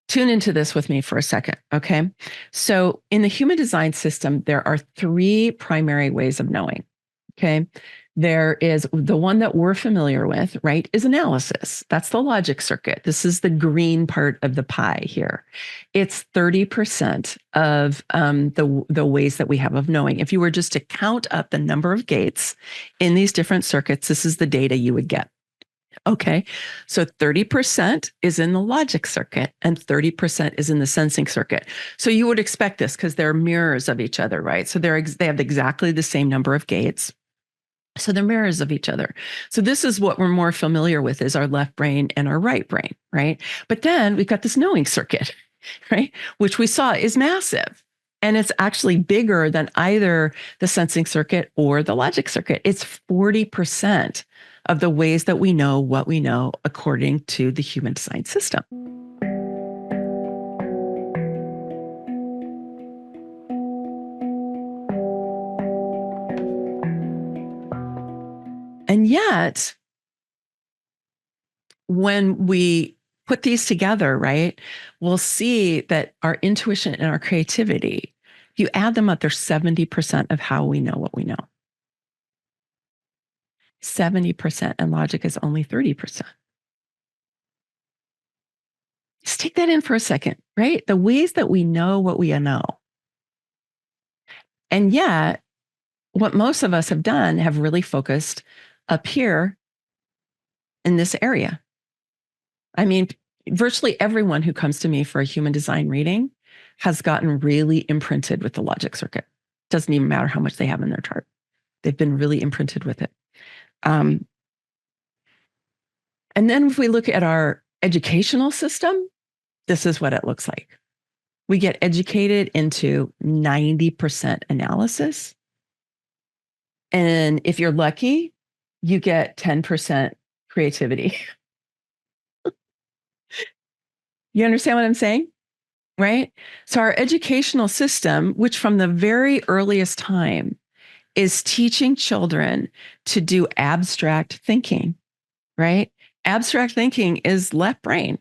tune into this with me for a second, okay? So in the human design system, there are three primary ways of knowing, okay? There is the one that we're familiar with, right, is analysis. That's the logic circuit. This is the green part of the pie here. It's 30% of the ways that we have of knowing. If you were just to count up the number of gates in these different circuits, this is the data you would get. Okay, so 30% is in the logic circuit and 30% is in the sensing circuit. So you would expect this because they're mirrors of each other, right? So they have exactly the same number of gates. So they're mirrors of each other. So this is what we're more familiar with is our left brain and our right brain, right? But then we've got this knowing circuit, right? Which we saw is massive. And it's actually bigger than either the sensing circuit or the logic circuit. It's 40% of the ways that we know what we know according to the human design system. And yet, when we put these together, right, we'll see that our intuition and our creativity, if you add them up, they're 70% of how we know what we know. 70%, and logic is only 30%. Just take that in for a second, right? The ways that we know what we know. And yet, what most of us have done have really focused up here in this area. I mean, virtually everyone who comes to me for a human design reading has gotten really imprinted with the logic circuit. Doesn't even matter how much they have in their chart. They've been really imprinted with it. And then if we look at our educational system, this is what it looks like. We get educated into 90% analysis. And if you're lucky, you get 10% creativity. You understand what I'm saying? Right? So our educational system, which from the very earliest time is teaching children to do abstract thinking, right? Abstract thinking is left brain.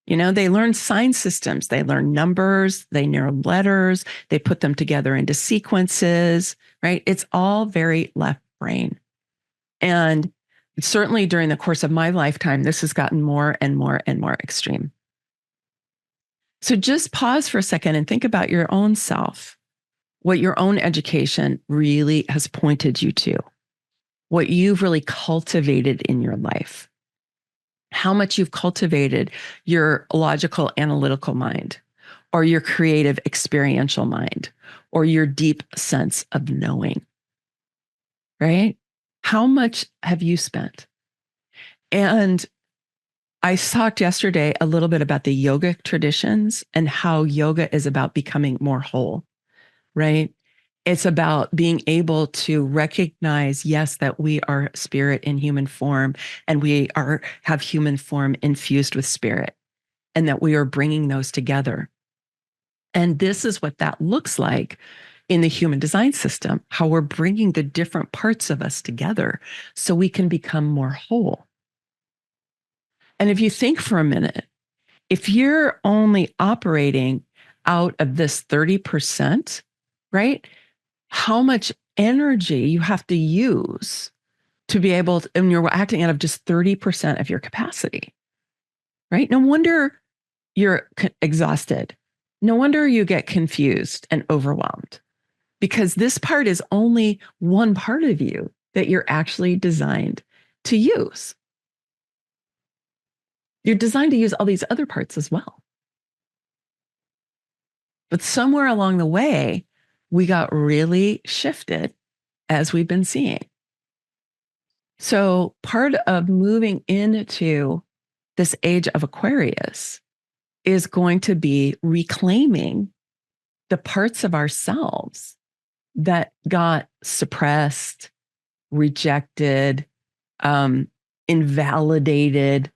You know, they learn sign systems, they learn numbers, they learn letters, they put them together into sequences, right? It's all very left brain. And certainly during the course of my lifetime, this has gotten more and more and more extreme. So just pause for a second and think about your own self, what your own education really has pointed you to, what you've really cultivated in your life, how much you've cultivated your logical analytical mind or your creative experiential mind or your deep sense of knowing, right? How much have you spent? And I talked yesterday a little bit about the yogic traditions and how yoga is about becoming more whole, right? It's about being able to recognize, yes, that we are spirit in human form and we have human form infused with spirit and that we are bringing those together. And this is what that looks like in the human design system, how we're bringing the different parts of us together so we can become more whole. And if you think for a minute, if you're only operating out of this 30%, right? How much energy you have to use to be able to, and you're acting out of just 30% of your capacity, right? No wonder you're exhausted. No wonder you get confused and overwhelmed because this part is only one part of you that you're actually designed to use. You're designed to use all these other parts as well. But somewhere along the way, we got really shifted as we've been seeing. So part of moving into this age of Aquarius is going to be reclaiming the parts of ourselves that got suppressed, rejected, invalidated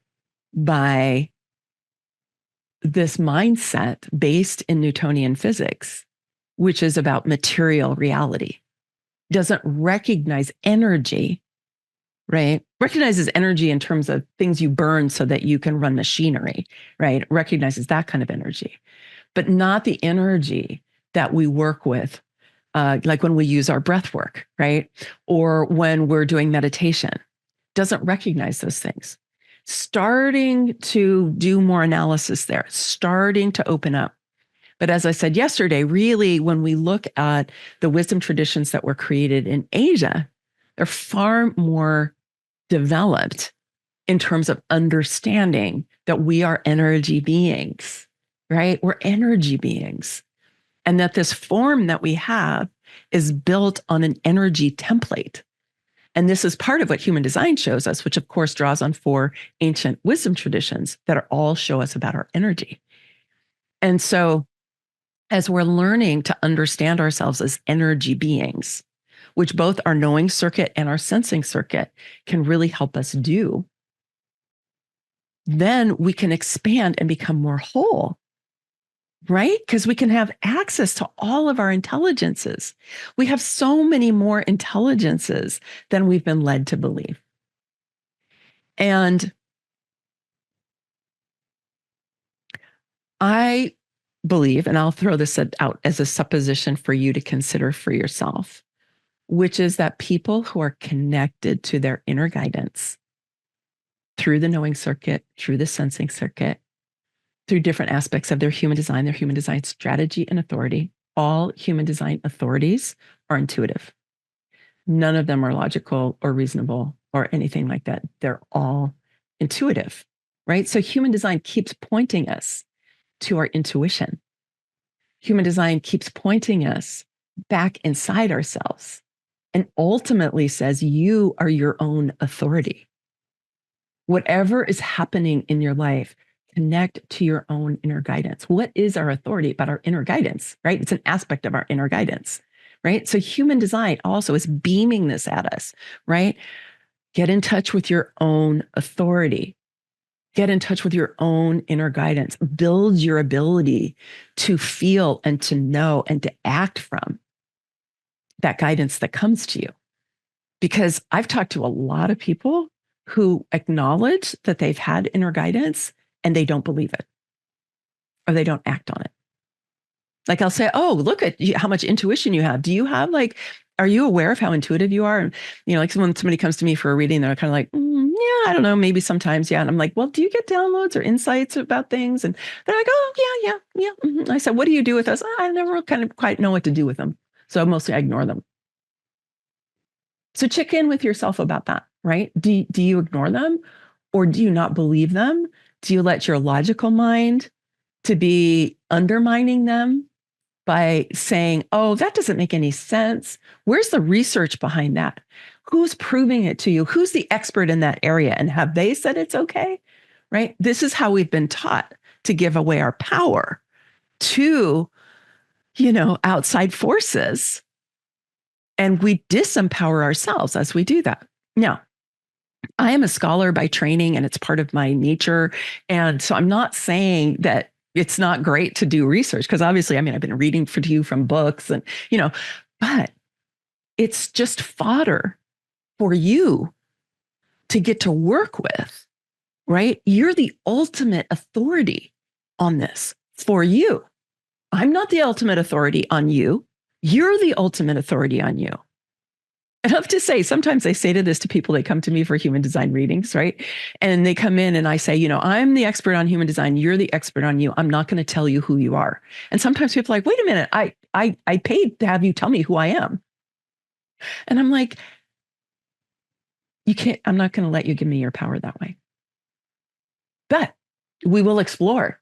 by this mindset based in Newtonian physics, which is about material reality, doesn't recognize energy right? Recognizes energy in terms of things you burn so that you can run machinery, right? Recognizes that kind of energy, but not the energy that we work with, like when we use our breath work, right? Or when we're doing meditation, doesn't recognize those things. Starting to do more analysis there, starting to open up. But as I said yesterday, really, when we look at the wisdom traditions that were created in Asia, they're far more developed in terms of understanding that we are energy beings, right? We're energy beings. And that this form that we have is built on an energy template. And this is part of what human design shows us, which of course draws on 4 ancient wisdom traditions that are all show us about our energy. And so as we're learning to understand ourselves as energy beings, which both our knowing circuit and our sensing circuit can really help us do, then we can expand and become more whole, right? Because we can have access to all of our intelligences. We have so many more intelligences than we've been led to believe. And I believe, and I'll throw this out as a supposition for you to consider for yourself, which is that people who are connected to their inner guidance through the knowing circuit, through the sensing circuit, through different aspects of their human design strategy and authority, all human design authorities are intuitive. None of them are logical or reasonable or anything like that. They're all intuitive, right? So human design keeps pointing us to our intuition. Human design keeps pointing us back inside ourselves and ultimately says, you are your own authority. Whatever is happening in your life, connect to your own inner guidance. What is our authority but our inner guidance, right? It's an aspect of our inner guidance, right? So human design also is beaming this at us, right? Get in touch with your own authority. Get in touch with your own inner guidance. Build your ability to feel and to know and to act from that guidance that comes to you. Because I've talked to a lot of people who acknowledge that they've had inner guidance and they don't believe it or they don't act on it. Like I'll say, oh, look at how much intuition you have. Do you have are you aware of how intuitive you are? And, like when somebody comes to me for a reading, they're kind of like, yeah, I don't know, maybe sometimes, yeah. And I'm like, well, do you get downloads or insights about things? And they're like, oh, yeah. Mm-hmm. I said, what do you do with us? I never kind of quite know what to do with them. So mostly I ignore them. So check in with yourself about that, right? Do you ignore them or do you not believe them? Do you let your logical mind to be undermining them by saying, oh, that doesn't make any sense? Where's the research behind that? Who's proving it to you? Who's the expert in that area? And have they said it's okay? Right? This is how we've been taught to give away our power to, outside forces. And we disempower ourselves as we do that. Now, I am a scholar by training and it's part of my nature. And so I'm not saying that it's not great to do research because obviously, I've been reading to you from books and, but it's just fodder for you to get to work with, right? You're the ultimate authority on this for you. I'm not the ultimate authority on you. You're the ultimate authority on you. I have to say, sometimes I say this to people, they come to me for human design readings, right? And they come in and I say, I'm the expert on human design. You're the expert on you. I'm not going to tell you who you are. And sometimes people are like, wait a minute, I paid to have you tell me who I am. And I'm like, I'm not going to let you give me your power that way. But we will explore.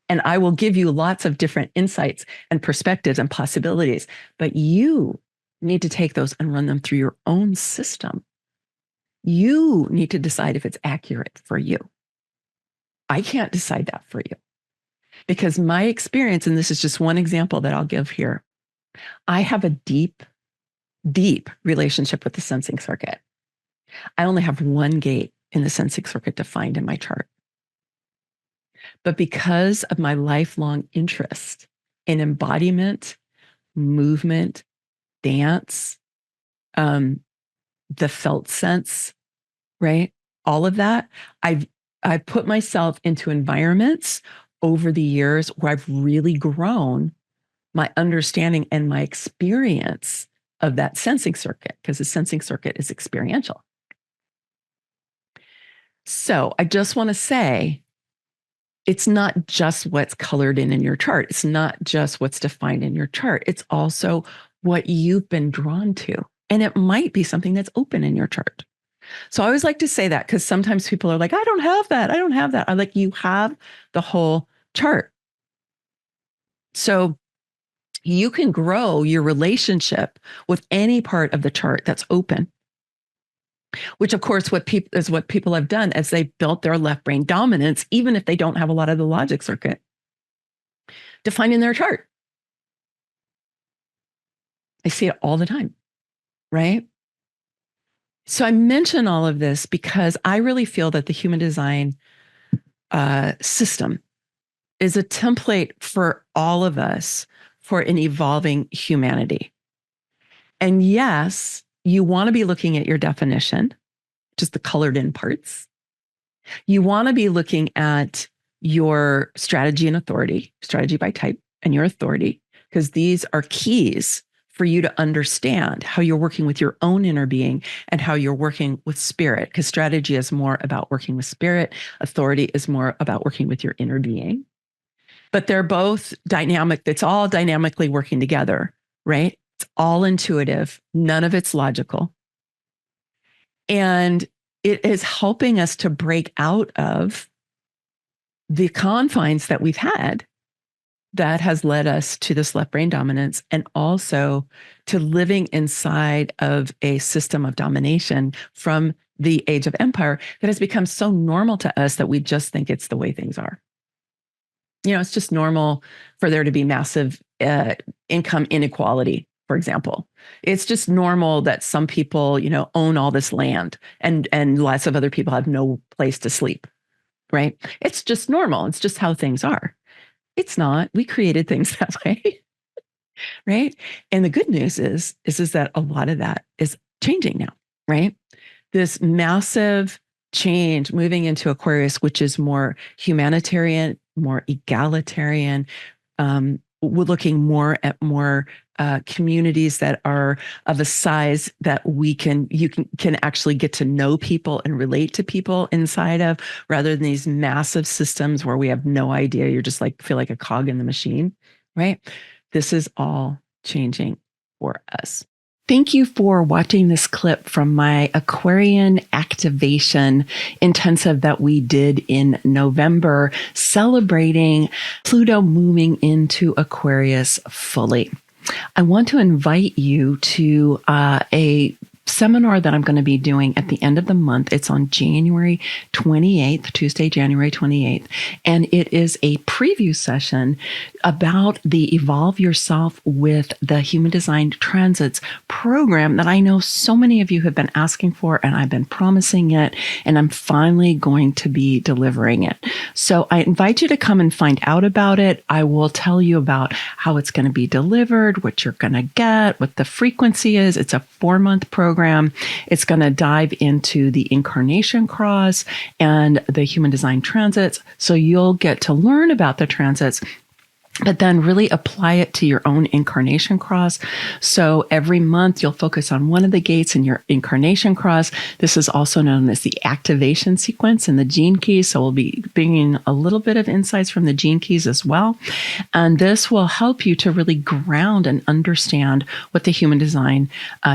And I will give you lots of different insights and perspectives and possibilities. But you need to take those and run them through your own system. You need to decide if it's accurate for you. I can't decide that for you because my experience, and this is just one example that I'll give here, I have a deep, deep relationship with the sensing circuit. I only have one gate in the sensing circuit defined in my chart. But because of my lifelong interest in embodiment, movement, dance, the felt sense, right? All of that. I've put myself into environments over the years where I've really grown my understanding and my experience of that sensing circuit, because the sensing circuit is experiential. So I just want to say, it's not just what's colored in your chart. It's not just what's defined in your chart. It's also what you've been drawn to. And it might be something that's open in your chart. So I always like to say that, because sometimes people are like, I don't have that. I don't have that. I'm like, you have the whole chart. So you can grow your relationship with any part of the chart that's open, which of course what people have done as they built their left brain dominance, even if they don't have a lot of the logic circuit defined in their chart. I see it all the time, right? So I mention all of this because I really feel that the human design system is a template for all of us for an evolving humanity. And yes, you want to be looking at your definition, just the colored in parts. You want to be looking at your strategy and authority, strategy by type, and your authority, because these are keys for you to understand how you're working with your own inner being and how you're working with spirit, because strategy is more about working with spirit. Authority is more about working with your inner being. But they're both dynamic. It's all dynamically working together, right? It's all intuitive. None of it's logical. And it is helping us to break out of the confines that we've had that has led us to this left brain dominance, and also to living inside of a system of domination from the age of empire that has become so normal to us that we just think it's the way things are. It's just normal for there to be massive income inequality, for example. It's just normal that some people, own all this land and lots of other people have no place to sleep, right? It's just normal. It's just how things are. It's not. We created things that way, right? And the good news is that a lot of that is changing now, right? This massive change moving into Aquarius, which is more humanitarian, more egalitarian. We're looking more at more communities that are of a size that you can actually get to know people and relate to people inside of, rather than these massive systems where we have no idea. You're just feel like a cog in the machine, right? This is all changing for us. Thank you for watching this clip from my Aquarian activation intensive that we did in November, celebrating Pluto moving into Aquarius fully. I want to invite you to a seminar that I'm going to be doing at the end of the month. It's on January 28th, Tuesday, January 28th. And it is a preview session about the Evolve Yourself with the Human Design Transits program that I know so many of you have been asking for, and I've been promising it, and I'm finally going to be delivering it. So I invite you to come and find out about it. I will tell you about how it's going to be delivered, what you're going to get, what the frequency is. It's a 4-month program. It's going to dive into the Incarnation Cross and the Human Design Transits. So you'll get to learn about the transits, but then really apply it to your own Incarnation Cross. So every month you'll focus on one of the gates in your Incarnation Cross. This is also known as the activation sequence and the gene keys. So we'll be bringing a little bit of insights from the gene keys as well. And this will help you to really ground and understand what the human design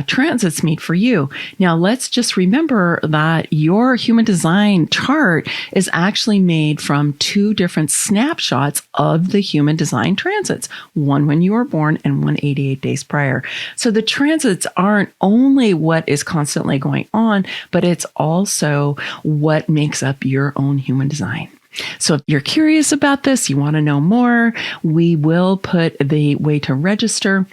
transits mean for you. Now, let's just remember that your human design chart is actually made from 2 different snapshots of the human design transits, one when you were born and one 88 days prior. So the transits aren't only what is constantly going on, but it's also what makes up your own human design. So if you're curious about this, you want to know more, we will put the way to register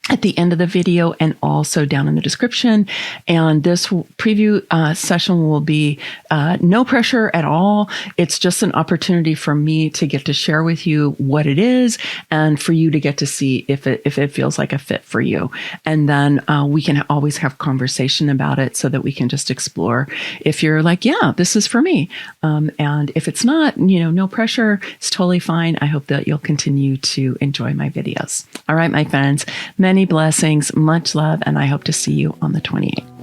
at the end of the video and also down in the description. And this preview session will be no pressure at all. It's just an opportunity for me to get to share with you what it is and for you to get to see if it feels like a fit for you. And then we can always have conversation about it so that we can just explore if you're like, yeah, this is for me. And if it's not, no pressure, it's totally fine. I hope that you'll continue to enjoy my videos. All right, my friends, many blessings, much love, and I hope to see you on the 28th.